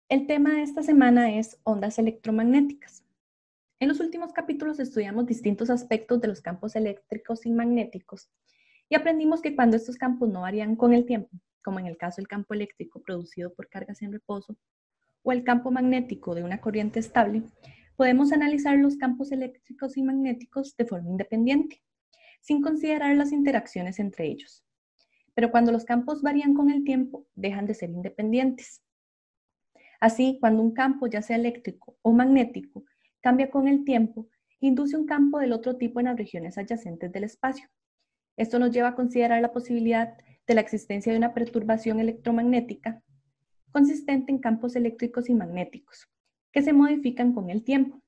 El tema de esta semana es ondas electromagnéticas. En los últimos capítulos estudiamos distintos aspectos de los campos eléctricos y magnéticos y aprendimos que cuando estos campos no varían con el tiempo, como en el caso del campo eléctrico producido por cargas en reposo o el campo magnético de una corriente estable, podemos analizar los campos eléctricos y magnéticos de forma independiente, sin considerar las interacciones entre ellos. Pero cuando los campos varían con el tiempo, dejan de ser independientes. Así, cuando un campo, ya sea eléctrico o magnético, cambia con el tiempo, induce un campo del otro tipo en las regiones adyacentes del espacio. Esto nos lleva a considerar la posibilidad de la existencia de una perturbación electromagnética consistente en campos eléctricos y magnéticos, que se modifican con el tiempo,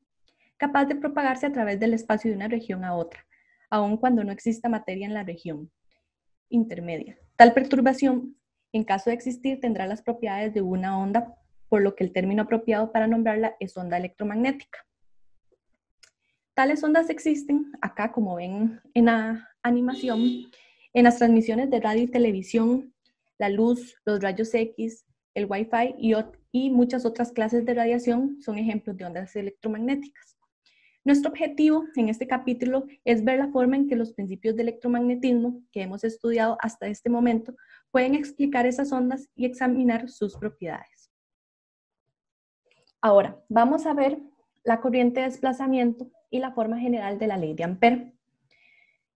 capaz de propagarse a través del espacio de una región a otra, aun cuando no exista materia en la región intermedia. Tal perturbación, en caso de existir, tendrá las propiedades de una onda, por lo que el término apropiado para nombrarla es onda electromagnética. Tales ondas existen acá, como ven en la animación, en las transmisiones de radio y televisión, la luz, los rayos X, el Wi-Fi y muchas otras clases de radiación son ejemplos de ondas electromagnéticas. Nuestro objetivo en este capítulo es ver la forma en que los principios de electromagnetismo que hemos estudiado hasta este momento pueden explicar esas ondas y examinar sus propiedades. Ahora, vamos a ver la corriente de desplazamiento y la forma general de la ley de Ampère.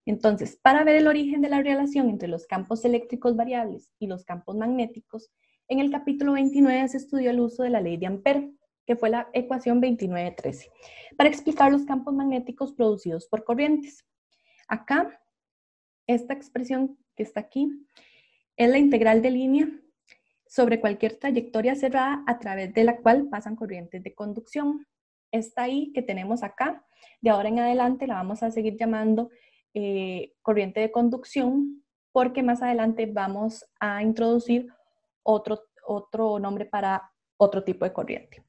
Entonces, para ver el origen de la relación entre los campos eléctricos variables y los campos magnéticos, en el capítulo 29 se estudió el uso de la ley de Ampère, que fue la ecuación 2913, para explicar los campos magnéticos producidos por corrientes. Acá, esta expresión que está aquí es la integral de línea sobre cualquier trayectoria cerrada a través de la cual pasan corrientes de conducción. Esta I que tenemos acá, de ahora en adelante la vamos a seguir llamando corriente de conducción, porque más adelante vamos a introducir otro nombre para otro tipo de corriente.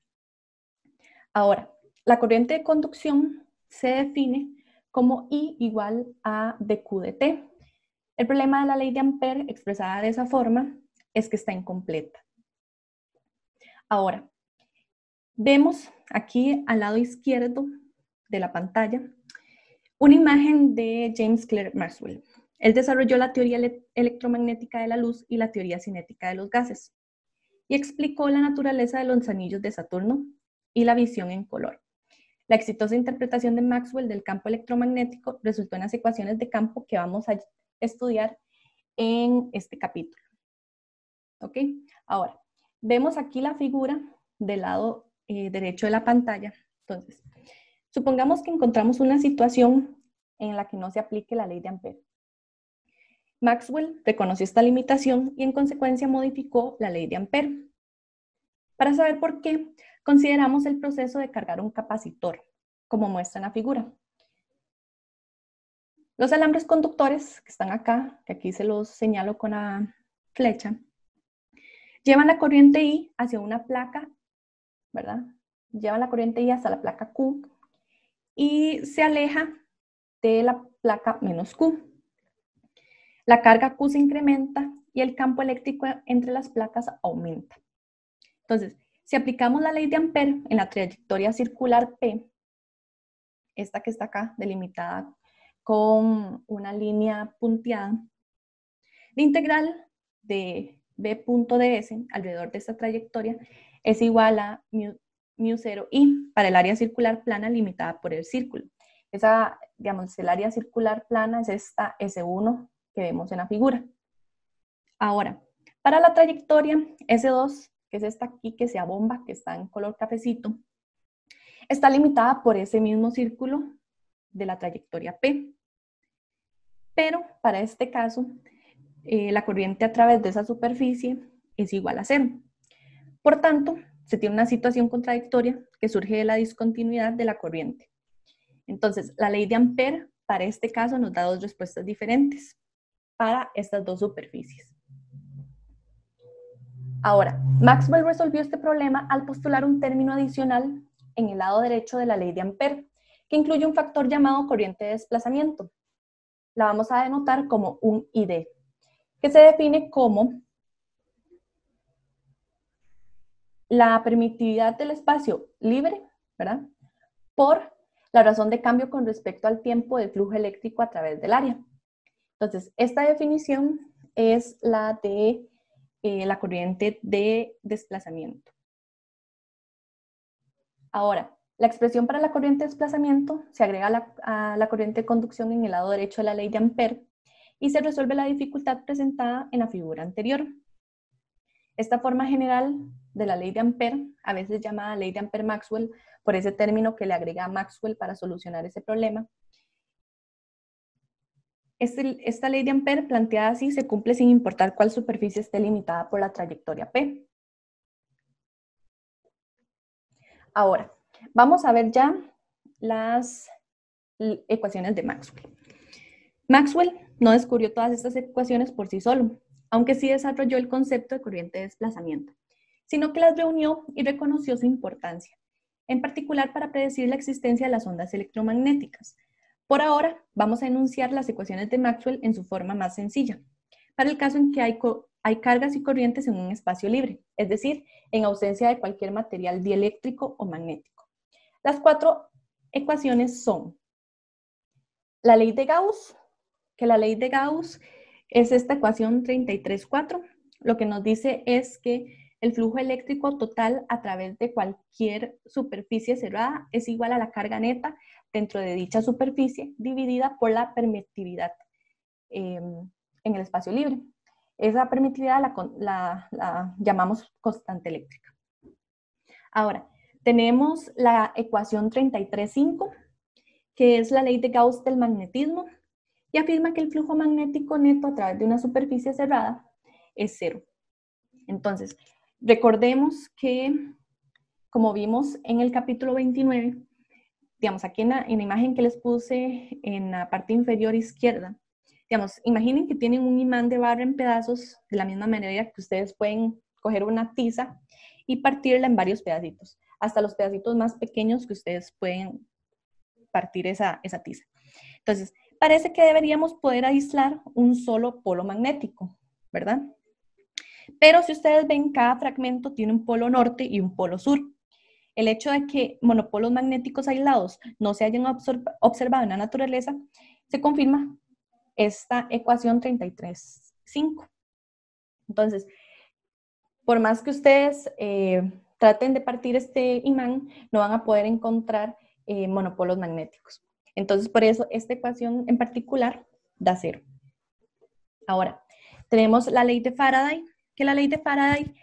Ahora, la corriente de conducción se define como I igual a dQ de T. El problema de la ley de Ampère, expresada de esa forma, es que está incompleta. Ahora, vemos aquí al lado izquierdo de la pantalla una imagen de James Clerk Maxwell. Él desarrolló la teoría electromagnética de la luz y la teoría cinética de los gases y explicó la naturaleza de los anillos de Saturno y la visión en color. La exitosa interpretación de Maxwell del campo electromagnético resultó en las ecuaciones de campo que vamos a estudiar en este capítulo. ¿Ok? Ahora, vemos aquí la figura del lado derecho de la pantalla. Entonces, supongamos que encontramos una situación en la que no se aplique la ley de Ampère. Maxwell reconoció esta limitación y en consecuencia modificó la ley de Ampère. Para saber por qué, consideramos el proceso de cargar un capacitor, como muestra en la figura. Los alambres conductores que están acá, que aquí se los señalo con la flecha, llevan la corriente I hacia una placa, ¿verdad? Llevan la corriente I hasta la placa Q y se aleja de la placa menos Q. La carga Q se incrementa y el campo eléctrico entre las placas aumenta. Entonces, si aplicamos la ley de Ampère en la trayectoria circular P, esta que está acá delimitada con una línea punteada, la integral de B.ds alrededor de esta trayectoria es igual a μ0 i para el área circular plana limitada por el círculo. Esa, digamos, el área circular plana es esta S1 que vemos en la figura. Ahora, para la trayectoria S2, que es esta aquí que se abomba, que está en color cafecito, está limitada por ese mismo círculo de la trayectoria P. Pero para este caso, la corriente a través de esa superficie es igual a 0. Por tanto, se tiene una situación contradictoria que surge de la discontinuidad de la corriente. Entonces, la ley de Ampère para este caso nos da dos respuestas diferentes para estas dos superficies. Ahora, Maxwell resolvió este problema al postular un término adicional en el lado derecho de la ley de Ampère, que incluye un factor llamado corriente de desplazamiento. La vamos a denotar como un ID, que se define como la permitividad del espacio libre, ¿verdad? Por la razón de cambio con respecto al tiempo del flujo eléctrico a través del área. Entonces, esta definición es la de la corriente de desplazamiento. Ahora, la expresión para la corriente de desplazamiento se agrega a la corriente de conducción en el lado derecho de la ley de Ampère y se resuelve la dificultad presentada en la figura anterior. Esta forma general de la ley de Ampère, a veces llamada ley de Ampère-Maxwell, por ese término que le agrega a Maxwell para solucionar ese problema. Esta ley de Ampère, planteada así, se cumple sin importar cuál superficie esté limitada por la trayectoria P. Ahora, vamos a ver ya las ecuaciones de Maxwell. Maxwell no descubrió todas estas ecuaciones por sí solo, aunque sí desarrolló el concepto de corriente de desplazamiento, sino que las reunió y reconoció su importancia, en particular para predecir la existencia de las ondas electromagnéticas. Por ahora, vamos a enunciar las ecuaciones de Maxwell en su forma más sencilla, para el caso en que hay cargas y corrientes en un espacio libre, es decir, en ausencia de cualquier material dieléctrico o magnético. Las 4 ecuaciones son la ley de Gauss, que la ley de Gauss es esta ecuación 33.4. Lo que nos dice es que el flujo eléctrico total a través de cualquier superficie cerrada es igual a la carga neta dentro de dicha superficie dividida por la permitividad en el espacio libre. Esa permitividad la llamamos constante eléctrica. Ahora, tenemos la ecuación 33.5, que es la ley de Gauss del magnetismo, y afirma que el flujo magnético neto a través de una superficie cerrada es cero. Entonces, recordemos que, como vimos en el capítulo 29, digamos, aquí en la imagen que les puse en la parte inferior izquierda, digamos, imaginen que tienen un imán de barra en pedazos, de la misma manera que ustedes pueden coger una tiza y partirla en varios pedacitos, hasta los pedacitos más pequeños que ustedes pueden partir esa tiza. Entonces, parece que deberíamos poder aislar un solo polo magnético, ¿verdad? Pero si ustedes ven, cada fragmento tiene un polo norte y un polo sur. El hecho de que monopolos magnéticos aislados no se hayan observado en la naturaleza, se confirma esta ecuación 33.5. Entonces, por más que ustedes traten de partir este imán, no van a poder encontrar monopolos magnéticos. Entonces, por eso esta ecuación en particular da cero. Ahora, tenemos la ley de Faraday, que la ley de Faraday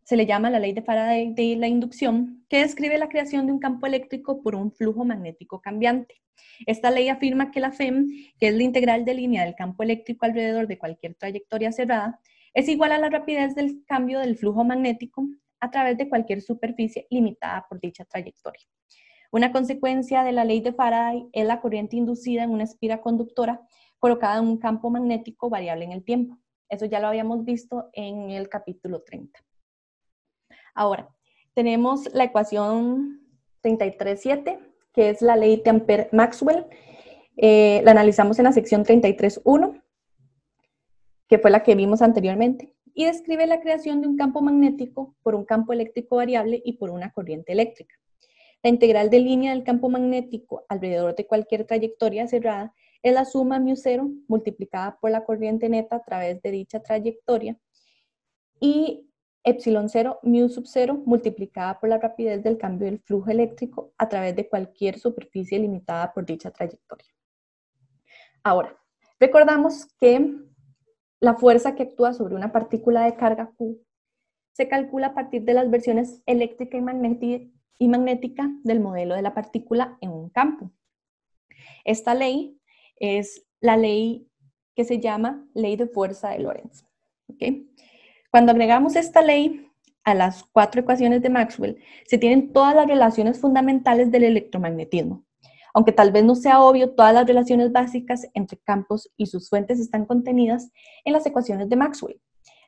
se le llama la ley de Faraday de la inducción, que describe la creación de un campo eléctrico por un flujo magnético cambiante. Esta ley afirma que la FEM, que es la integral de línea del campo eléctrico alrededor de cualquier trayectoria cerrada, es igual a la rapidez del cambio del flujo magnético a través de cualquier superficie limitada por dicha trayectoria. Una consecuencia de la ley de Faraday es la corriente inducida en una espira conductora colocada en un campo magnético variable en el tiempo. Eso ya lo habíamos visto en el capítulo 30. Ahora, tenemos la ecuación 33.7, que es la ley de Ampère-Maxwell. La analizamos en la sección 33.1, que fue la que vimos anteriormente, y describe la creación de un campo magnético por un campo eléctrico variable y por una corriente eléctrica. La integral de línea del campo magnético alrededor de cualquier trayectoria cerrada es la suma μ0 multiplicada por la corriente neta a través de dicha trayectoria y epsilon 0 μ sub 0 multiplicada por la rapidez del cambio del flujo eléctrico a través de cualquier superficie limitada por dicha trayectoria. Ahora, recordamos que la fuerza que actúa sobre una partícula de carga Q se calcula a partir de las versiones eléctrica y magnética del modelo de la partícula en un campo. Esta ley es la ley que se llama ley de fuerza de Lorentz. ¿Okay? Cuando agregamos esta ley a las 4 ecuaciones de Maxwell, se tienen todas las relaciones fundamentales del electromagnetismo. Aunque tal vez no sea obvio, todas las relaciones básicas entre campos y sus fuentes están contenidas en las ecuaciones de Maxwell.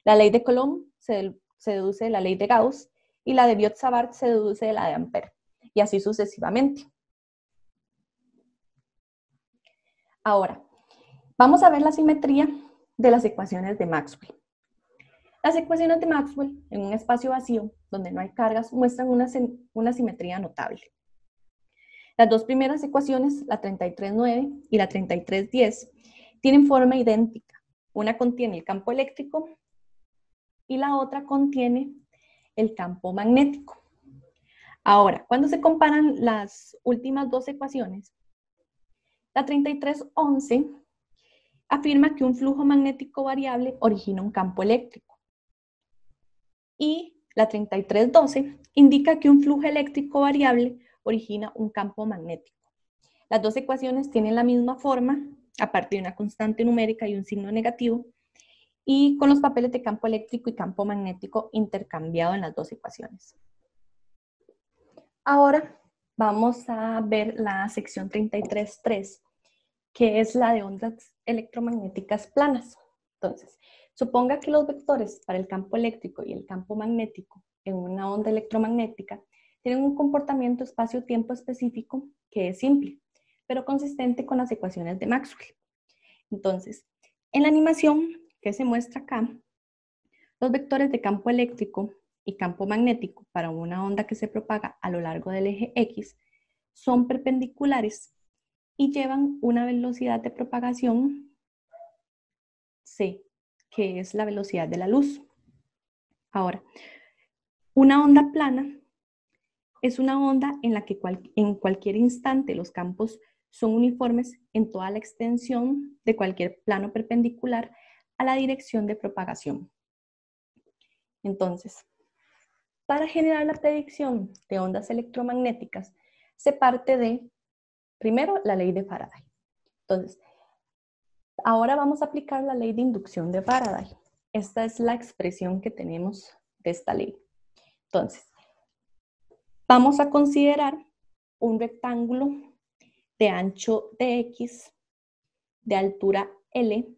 La ley de Coulomb se deduce de la ley de Gauss y la de Biot-Savart se deduce de la de Ampère, y así sucesivamente. Ahora, vamos a ver la simetría de las ecuaciones de Maxwell. Las ecuaciones de Maxwell en un espacio vacío, donde no hay cargas, muestran una simetría notable. Las dos primeras ecuaciones, la 33.9 y la 33.10, tienen forma idéntica. Una contiene el campo eléctrico y la otra contiene el campo magnético. Ahora, cuando se comparan las últimas dos ecuaciones, la 33.11 afirma que un flujo magnético variable origina un campo eléctrico. Y la 33.12 indica que un flujo eléctrico variable origina un campo magnético. Las dos ecuaciones tienen la misma forma, a partir de una constante numérica y un signo negativo, y con los papeles de campo eléctrico y campo magnético intercambiados en las dos ecuaciones. Ahora vamos a ver la sección 33.3, que es la de ondas electromagnéticas planas. Entonces, suponga que los vectores para el campo eléctrico y el campo magnético en una onda electromagnética tienen un comportamiento espacio-tiempo específico que es simple, pero consistente con las ecuaciones de Maxwell. Entonces, en la animación que se muestra acá, los vectores de campo eléctrico y campo magnético para una onda que se propaga a lo largo del eje X son perpendiculares y llevan una velocidad de propagación c, que es la velocidad de la luz. Ahora, una onda plana es una onda en la que en cualquier instante los campos son uniformes en toda la extensión de cualquier plano perpendicular a la dirección de propagación. Entonces, para generar la predicción de ondas electromagnéticas, se parte de, primero, la ley de Faraday. Entonces, ahora vamos a aplicar la ley de inducción de Faraday. Esta es la expresión que tenemos de esta ley. Entonces, vamos a considerar un rectángulo de ancho dx, de altura L,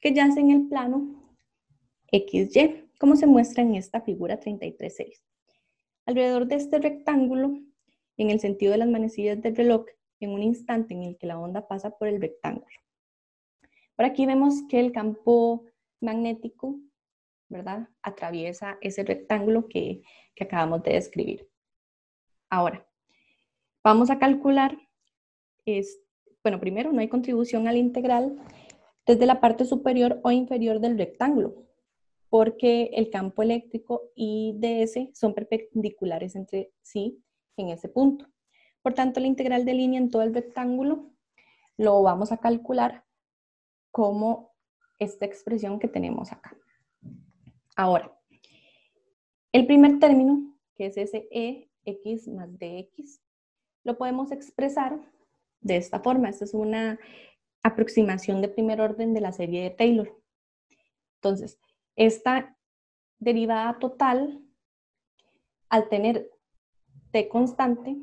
que yace en el plano XY, como se muestra en esta figura 33.6. Alrededor de este rectángulo, en el sentido de las manecillas del reloj, en un instante en el que la onda pasa por el rectángulo. Por aquí vemos que el campo magnético, ¿verdad?, atraviesa ese rectángulo que acabamos de describir. Ahora, vamos a calcular, bueno, primero no hay contribución al integral desde la parte superior o inferior del rectángulo, porque el campo eléctrico y ds son perpendiculares entre sí en ese punto. Por tanto, la integral de línea en todo el rectángulo lo vamos a calcular como esta expresión que tenemos acá. Ahora, el primer término, que es ese EX más DX, lo podemos expresar de esta forma. Esta es una aproximación de primer orden de la serie de Taylor. Entonces, esta derivada total, al tener t constante,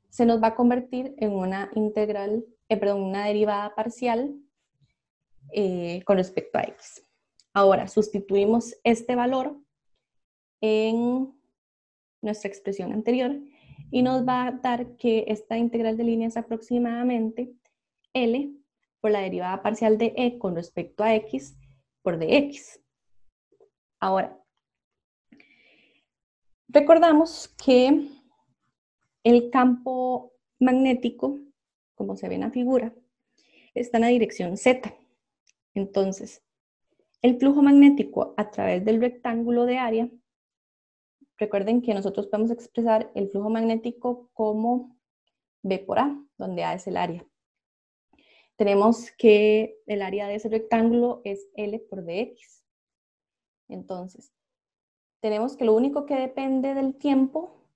se nos va a convertir en una integral, una derivada parcial con respecto a x. Ahora, sustituimos este valor en nuestra expresión anterior y nos va a dar que esta integral de línea es aproximadamente L por la derivada parcial de E con respecto a X por dx. Ahora, recordamos que el campo magnético, como se ve en la figura, está en la dirección Z. Entonces, el flujo magnético a través del rectángulo de área, recuerden que nosotros podemos expresar el flujo magnético como B por A, donde A es el área. Tenemos que el área de ese rectángulo es L por dx. Entonces, tenemos que lo único que depende del tiempo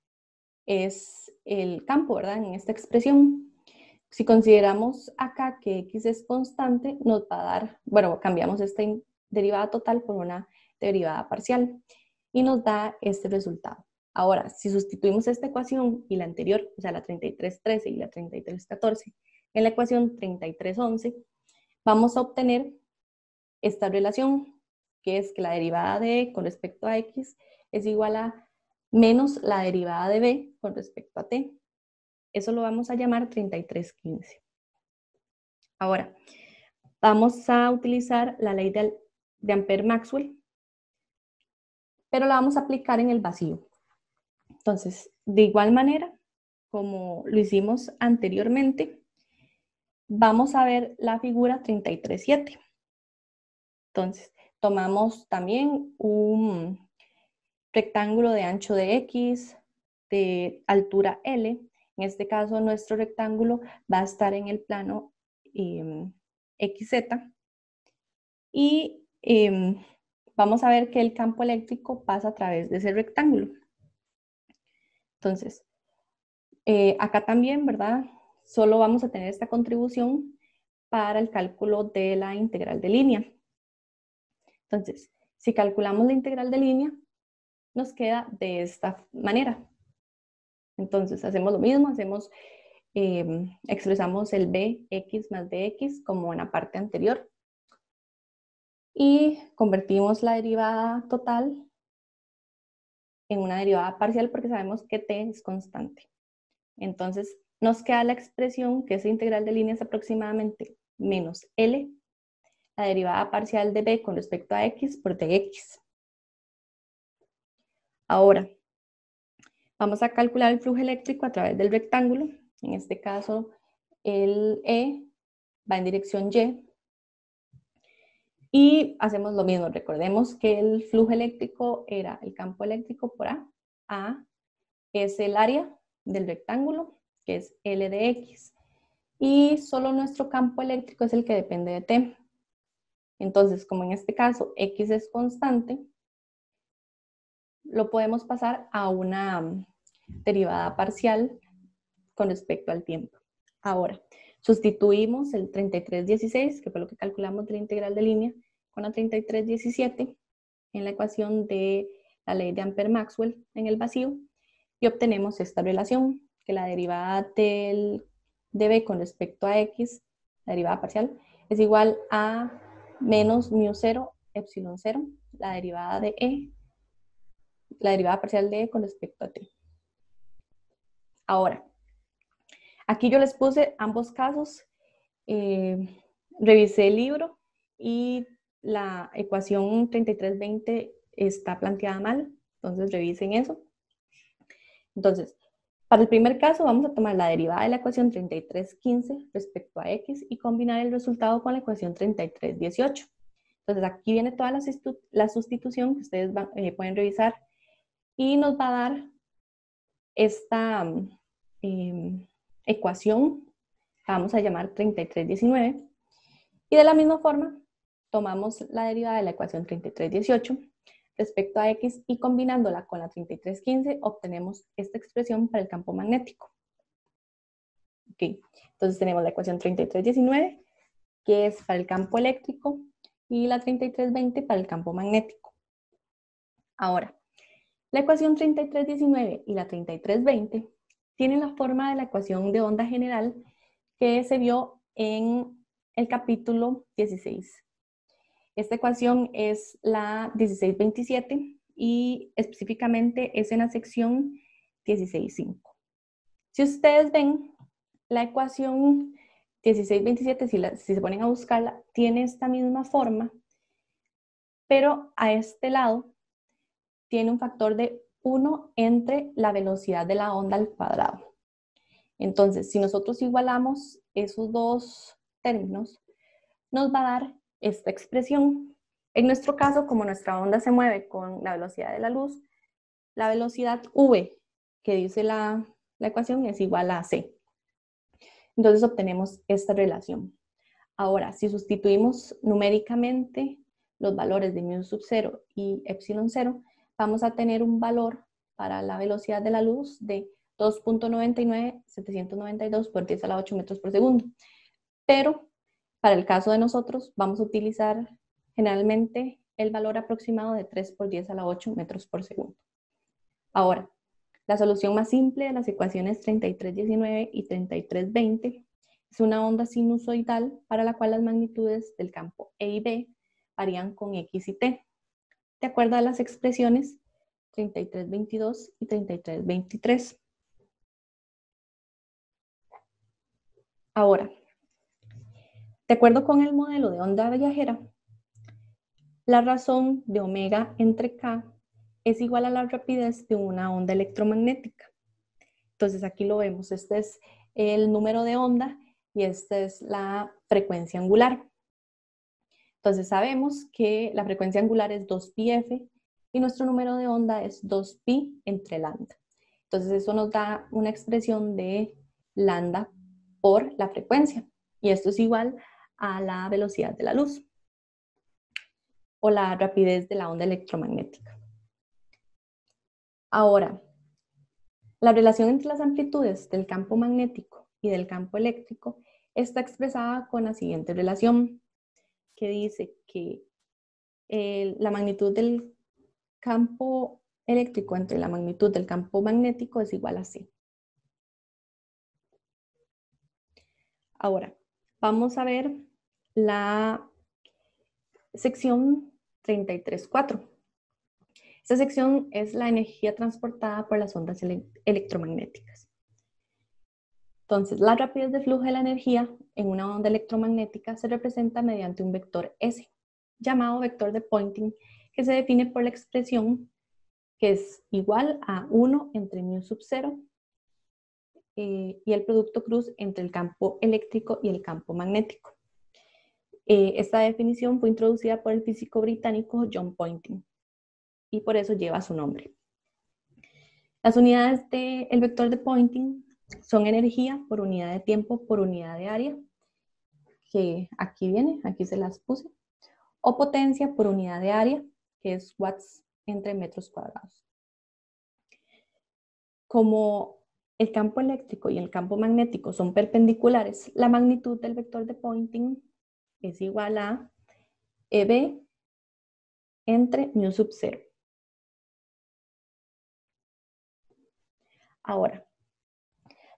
es el campo, ¿verdad? En esta expresión. Si consideramos acá que x es constante, nos va a dar, bueno, cambiamos esta derivada total por una derivada parcial y nos da este resultado. Ahora, si sustituimos esta ecuación y la anterior, o sea, la 33.13 y la 33.14, en la ecuación 33.11, vamos a obtener esta relación, que es que la derivada de E con respecto a x es igual a menos la derivada de b con respecto a t. Eso lo vamos a llamar 33.15. Ahora, vamos a utilizar la ley de Ampère-Maxwell, pero la vamos a aplicar en el vacío. Entonces, de igual manera, como lo hicimos anteriormente, vamos a ver la figura 33.7. Entonces, tomamos también un rectángulo de ancho de X, de altura L. En este caso, nuestro rectángulo va a estar en el plano XZ. Y vamos a ver que el campo eléctrico pasa a través de ese rectángulo. Entonces, acá también, ¿verdad? Solo vamos a tener esta contribución para el cálculo de la integral de línea. Entonces, si calculamos la integral de línea, nos queda de esta manera. Entonces, hacemos lo mismo, expresamos el bx más dx como en la parte anterior y convertimos la derivada total en una derivada parcial porque sabemos que t es constante. Entonces, nos queda la expresión que esa integral de línea es aproximadamente menos L, la derivada parcial de b con respecto a x por dx. Ahora, vamos a calcular el flujo eléctrico a través del rectángulo. En este caso, el E va en dirección Y. Y hacemos lo mismo. Recordemos que el flujo eléctrico era el campo eléctrico por A. A es el área del rectángulo, que es L de X. Y solo nuestro campo eléctrico es el que depende de T. Entonces, como en este caso X es constante, lo podemos pasar a una derivada parcial con respecto al tiempo. Ahora, sustituimos el 33.16, que fue lo que calculamos de la integral de línea, con la 33.17 en la ecuación de la ley de Ampère-Maxwell en el vacío y obtenemos esta relación, que la derivada de b con respecto a x, la derivada parcial, es igual a menos μ0 epsilon 0, la derivada de e, la derivada parcial de e con respecto a t. Ahora, aquí yo les puse ambos casos, revisé el libro y la ecuación 3320 está planteada mal, entonces revisen eso. Entonces, para el primer caso vamos a tomar la derivada de la ecuación 3315 respecto a x y combinar el resultado con la ecuación 3318. Entonces aquí viene toda la sustitución que ustedes pueden revisar y nos va a dar esta ecuación, la vamos a llamar 3319, y de la misma forma tomamos la derivada de la ecuación 3318 respecto a x y combinándola con la 3315 obtenemos esta expresión para el campo magnético. Ok, entonces tenemos la ecuación 3319 que es para el campo eléctrico y la 3320 para el campo magnético. Ahora, la ecuación 3319 y la 3320 tienen la forma de la ecuación de onda general que se vio en el capítulo 16. Esta ecuación es la 1627 y específicamente es en la sección 16.5. Si ustedes ven, la ecuación 1627, si se ponen a buscarla, tiene esta misma forma, pero a este lado tiene un factor de 1 entre la velocidad de la onda al cuadrado. Entonces, si nosotros igualamos esos dos términos, nos va a dar esta expresión. En nuestro caso, como nuestra onda se mueve con la velocidad de la luz, la velocidad v que dice la ecuación es igual a c. Entonces obtenemos esta relación. Ahora, si sustituimos numéricamente los valores de μ sub 0 y epsilon 0, vamos a tener un valor para la velocidad de la luz de 2.99792 por 10 a la 8 metros por segundo. Pero para el caso de nosotros vamos a utilizar generalmente el valor aproximado de 3 por 10 a la 8 metros por segundo. Ahora, la solución más simple de las ecuaciones 3319 y 3320 es una onda sinusoidal para la cual las magnitudes del campo E y B varían con X y T, de acuerdo a las expresiones 3322 y 3323. Ahora, de acuerdo con el modelo de onda viajera, La razón de omega entre K es igual a la rapidez de una onda electromagnética. Entonces aquí lo vemos, este es el número de onda y esta es la frecuencia angular. Entonces sabemos que la frecuencia angular es 2πf y nuestro número de onda es 2pi entre lambda. Entonces eso nos da una expresión de lambda por la frecuencia y esto es igual a la velocidad de la luz o la rapidez de la onda electromagnética. Ahora, la relación entre las amplitudes del campo magnético y del campo eléctrico está expresada con la siguiente relación, que dice que la magnitud del campo eléctrico entre la magnitud del campo magnético es igual a C. Ahora, vamos a ver la sección 33.4. Esta sección es la energía transportada por las ondas electromagnéticas. Entonces, la rapidez de flujo de la energía en una onda electromagnética se representa mediante un vector S, llamado vector de Poynting, que se define por la expresión que es igual a 1 entre μ sub 0 y el producto cruz entre el campo eléctrico y el campo magnético. Esta definición fue introducida por el físico británico John Poynting y por eso lleva su nombre. Las unidades del vector de Poynting son energía por unidad de tiempo por unidad de área, que aquí viene, aquí se las puse, o potencia por unidad de área, que es watts entre metros cuadrados. Como el campo eléctrico y el campo magnético son perpendiculares, la magnitud del vector de Poynting es igual a EB entre μ sub 0. Ahora,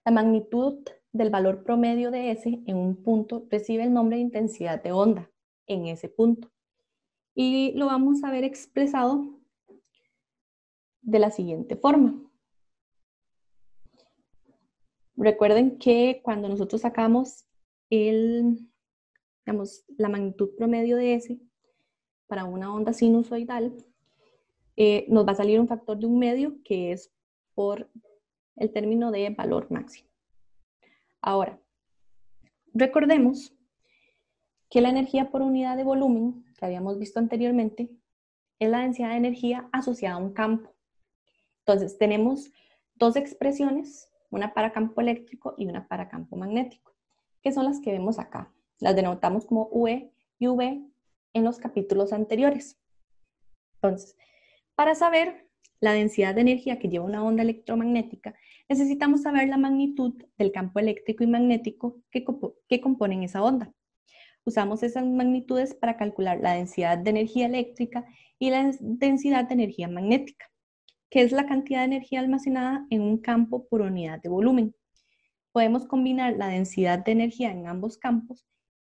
la magnitud del valor promedio de S en un punto recibe el nombre de intensidad de onda en ese punto. Y lo vamos a ver expresado de la siguiente forma. Recuerden que cuando nosotros sacamos la magnitud promedio de S para una onda sinusoidal, nos va a salir un factor de 1/2 que es por el término de valor máximo. Ahora, recordemos que la energía por unidad de volumen, que habíamos visto anteriormente, es la densidad de energía asociada a un campo. Entonces, tenemos dos expresiones, una para campo eléctrico y una para campo magnético, que son las que vemos acá. Las denotamos como UE y V en los capítulos anteriores. Entonces, para saber la densidad de energía que lleva una onda electromagnética, necesitamos saber la magnitud del campo eléctrico y magnético que componen esa onda. Usamos esas magnitudes para calcular la densidad de energía eléctrica y la densidad de energía magnética, que es la cantidad de energía almacenada en un campo por unidad de volumen. Podemos combinar la densidad de energía en ambos campos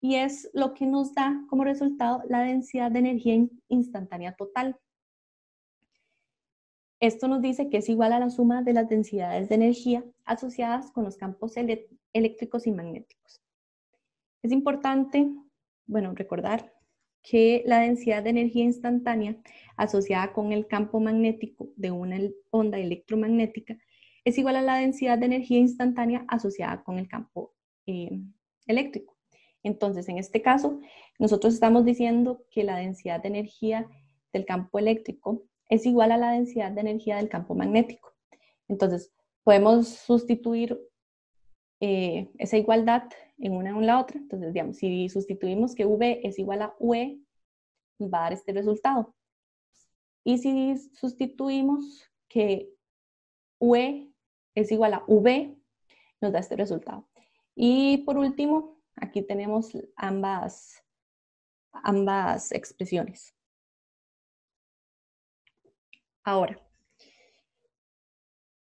y es lo que nos da como resultado la densidad de energía instantánea total. Esto nos dice que es igual a la suma de las densidades de energía asociadas con los campos eléctricos y magnéticos. Es importante, recordar que la densidad de energía instantánea asociada con el campo magnético de una onda electromagnética es igual a la densidad de energía instantánea asociada con el campo eléctrico. Entonces, en este caso, nosotros estamos diciendo que la densidad de energía del campo eléctrico es igual a la densidad de energía del campo magnético. Entonces, podemos sustituir esa igualdad en una o en la otra. Entonces, digamos, si sustituimos que V es igual a UE, nos va a dar este resultado. Y si sustituimos que UE es igual a V, nos da este resultado. Y por último, aquí tenemos ambas expresiones. Ahora,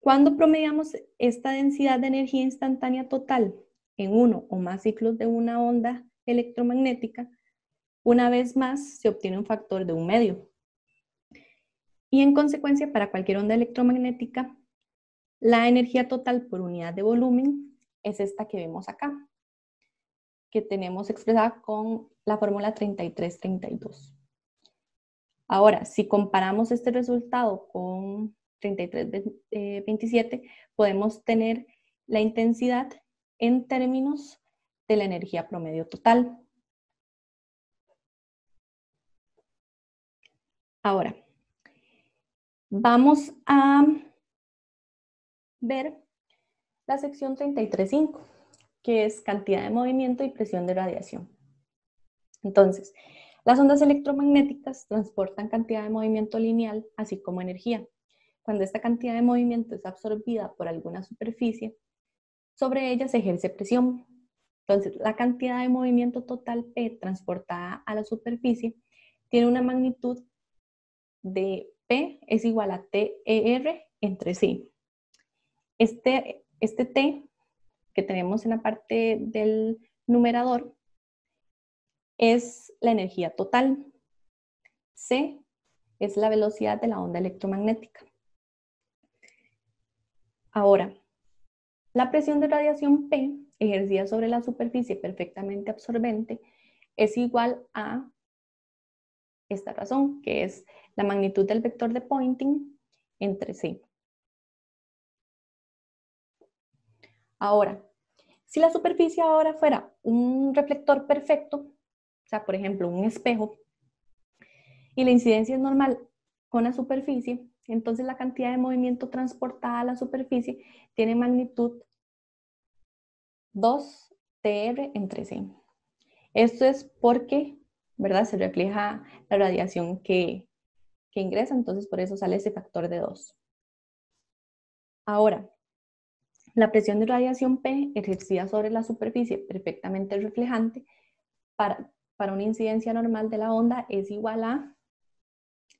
cuando promediamos esta densidad de energía instantánea total en uno o más ciclos de una onda electromagnética, una vez más se obtiene un factor de 1/2. Y en consecuencia, para cualquier onda electromagnética, la energía total por unidad de volumen es esta que vemos acá, que tenemos expresada con la fórmula 3332. Ahora, si comparamos este resultado con 3327, podemos tener la intensidad en términos de la energía promedio total. Ahora, vamos a ver la sección 33.5, que es cantidad de movimiento y presión de radiación. Entonces, las ondas electromagnéticas transportan cantidad de movimiento lineal, así como energía. Cuando esta cantidad de movimiento es absorbida por alguna superficie, sobre ella se ejerce presión. Entonces, la cantidad de movimiento total P transportada a la superficie tiene una magnitud de P es igual a TER entre sí. Este T que tenemos en la parte del numerador es la energía total. C es la velocidad de la onda electromagnética. Ahora, la presión de radiación P ejercida sobre la superficie perfectamente absorbente es igual a esta razón, que es la magnitud del vector de Poynting entre C. Ahora, si la superficie ahora fuera un reflector perfecto, o sea, por ejemplo, un espejo, y la incidencia es normal con la superficie, entonces la cantidad de movimiento transportada a la superficie tiene magnitud 2TR entre C. Esto es porque, ¿verdad? Se refleja la radiación que ingresa, entonces por eso sale ese factor de 2. Ahora, la presión de radiación P ejercida sobre la superficie perfectamente reflejante para una incidencia normal de la onda es igual a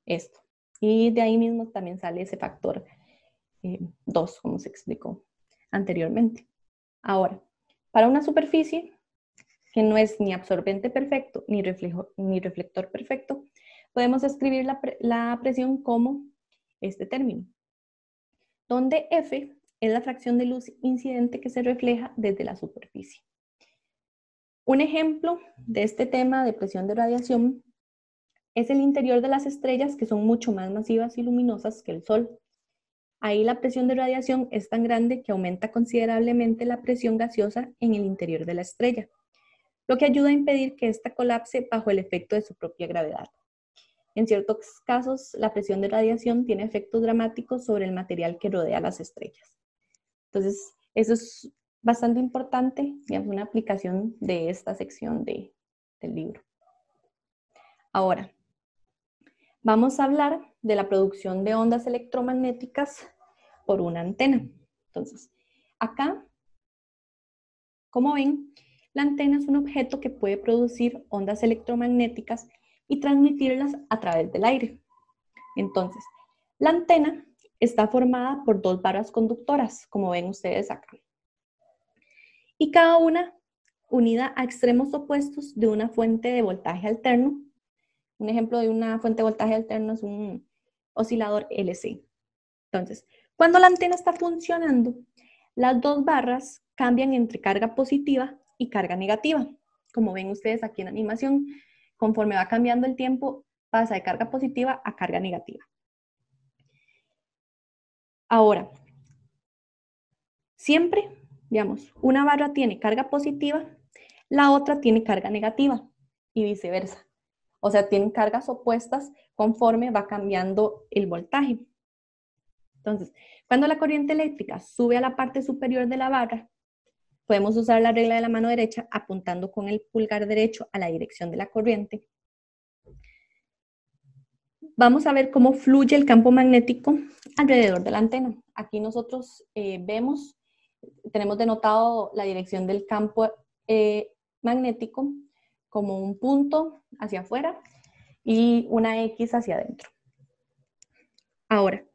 esto. Y de ahí mismo también sale ese factor 2, como se explicó anteriormente. Ahora, para una superficie que no es ni absorbente perfecto ni reflector perfecto, podemos escribir la presión como este término, donde F es la fracción de luz incidente que se refleja desde la superficie. Un ejemplo de este tema de presión de radiación es el interior de las estrellas, que son mucho más masivas y luminosas que el Sol. Ahí la presión de radiación es tan grande que aumenta considerablemente la presión gaseosa en el interior de la estrella, lo que ayuda a impedir que ésta colapse bajo el efecto de su propia gravedad. En ciertos casos, la presión de radiación tiene efectos dramáticos sobre el material que rodea las estrellas. Entonces, eso es bastante importante, digamos, una aplicación de esta sección del libro. Ahora, vamos a hablar de la producción de ondas electromagnéticas por una antena. Entonces, acá, como ven, la antena es un objeto que puede producir ondas electromagnéticas y transmitirlas a través del aire. Entonces, la antena está formada por dos barras conductoras, como ven ustedes acá. Y cada una unida a extremos opuestos de una fuente de voltaje alterno. Un ejemplo de una fuente de voltaje alterno es un oscilador LC. Entonces, cuando la antena está funcionando, las dos barras cambian entre carga positiva y carga negativa. Como ven ustedes aquí en la animación, conforme va cambiando el tiempo, pasa de carga positiva a carga negativa. Ahora, siempre, digamos, una barra tiene carga positiva, la otra tiene carga negativa y viceversa. O sea, tienen cargas opuestas conforme va cambiando el voltaje. Entonces, cuando la corriente eléctrica sube a la parte superior de la barra, podemos usar la regla de la mano derecha apuntando con el pulgar derecho a la dirección de la corriente. Vamos a ver cómo fluye el campo magnético alrededor de la antena. Aquí nosotros tenemos denotado la dirección del campo magnético como un punto hacia afuera y una X hacia adentro. Ahora,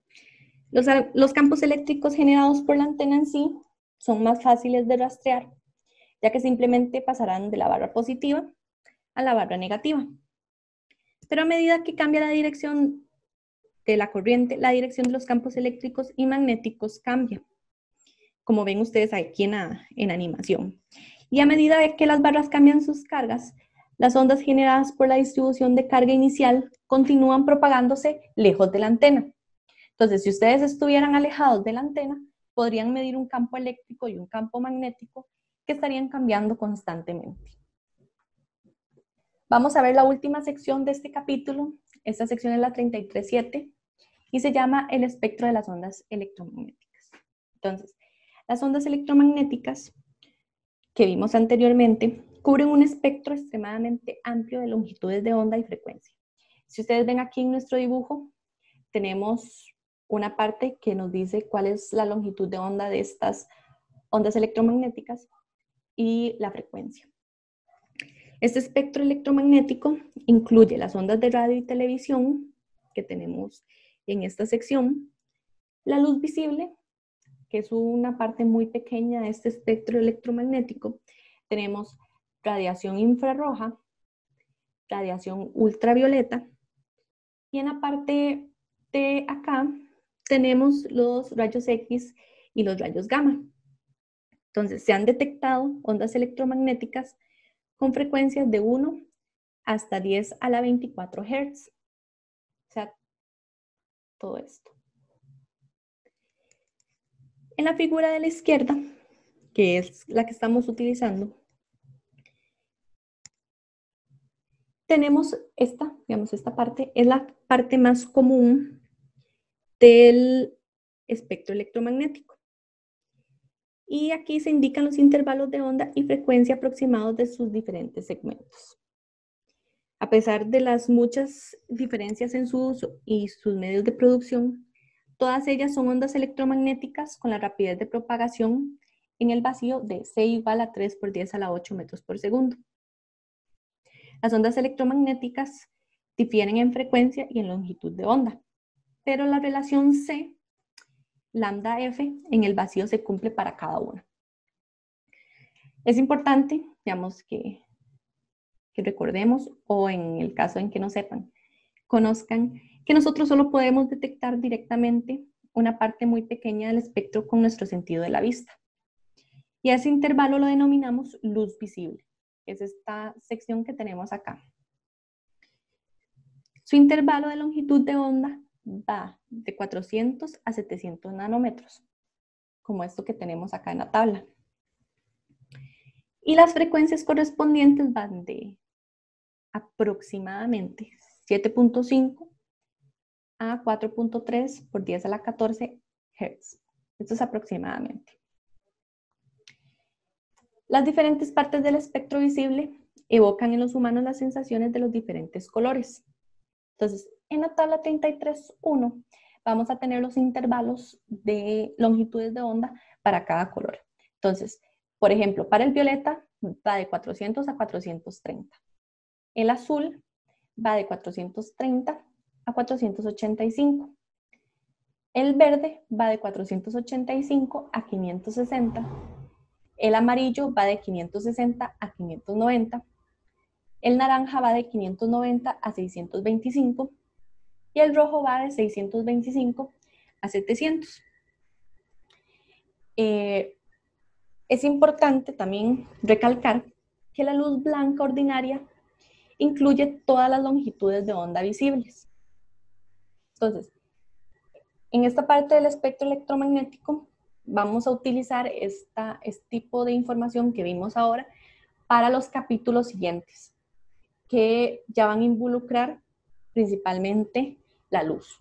los campos eléctricos generados por la antena en sí son más fáciles de rastrear, ya que simplemente pasarán de la barra positiva a la barra negativa. Pero a medida que cambia la dirección de la corriente, la dirección de los campos eléctricos y magnéticos cambia, como ven ustedes aquí en animación. Y a medida que las barras cambian sus cargas, Las ondas generadas por la distribución de carga inicial continúan propagándose lejos de la antena. Entonces, si ustedes estuvieran alejados de la antena, podrían medir un campo eléctrico y un campo magnético que estarían cambiando constantemente. Vamos a ver la última sección de este capítulo. Esta sección es la 33.7 y se llama el espectro de las ondas electromagnéticas. Entonces, las ondas electromagnéticas que vimos anteriormente cubren un espectro extremadamente amplio de longitudes de onda y frecuencia. Si ustedes ven aquí en nuestro dibujo, tenemos una parte que nos dice cuál es la longitud de onda de estas ondas electromagnéticas y la frecuencia. Este espectro electromagnético incluye las ondas de radio y televisión que tenemos en esta sección, la luz visible, que es una parte muy pequeña de este espectro electromagnético. Tenemos radiación infrarroja, radiación ultravioleta, y en la parte de acá tenemos los rayos X y los rayos gamma. Entonces, se han detectado ondas electromagnéticas con frecuencias de 1 hasta 10 a la 24 Hz. O sea, todo esto. En la figura de la izquierda, que es la que estamos utilizando, tenemos esta, digamos, esta parte es la parte más común del espectro electromagnético. Y aquí se indican los intervalos de onda y frecuencia aproximados de sus diferentes segmentos. A pesar de las muchas diferencias en su uso y sus medios de producción, todas ellas son ondas electromagnéticas con la rapidez de propagación en el vacío de C igual a 3 por 10 a la 8 metros por segundo. Las ondas electromagnéticas difieren en frecuencia y en longitud de onda, pero la relación C, lambda F, en el vacío se cumple para cada una. Es importante, digamos, que recordemos, o en el caso en que no sepan, conozcan que nosotros solo podemos detectar directamente una parte muy pequeña del espectro con nuestro sentido de la vista. Y a ese intervalo lo denominamos luz visible. Es esta sección que tenemos acá. Su intervalo de longitud de onda va de 400 a 700 nanómetros, como esto que tenemos acá en la tabla. Y las frecuencias correspondientes van de aproximadamente 7.5 a 4.3 por 10 a la 14 Hz. Esto es aproximadamente. Las diferentes partes del espectro visible evocan en los humanos las sensaciones de los diferentes colores. Entonces, en la tabla 33.1 vamos a tener los intervalos de longitudes de onda para cada color. Entonces, por ejemplo, para el violeta va de 400 a 430. El azul va de 430 a 485. El verde va de 485 a 560. El amarillo va de 560 a 590. El naranja va de 590 a 625. Y el rojo va de 625 a 700. Es importante también recalcar que la luz blanca ordinaria incluye todas las longitudes de onda visibles. Entonces, en esta parte del espectro electromagnético vamos a utilizar este tipo de información que vimos ahora para los capítulos siguientes, que ya van a involucrar principalmente la luz.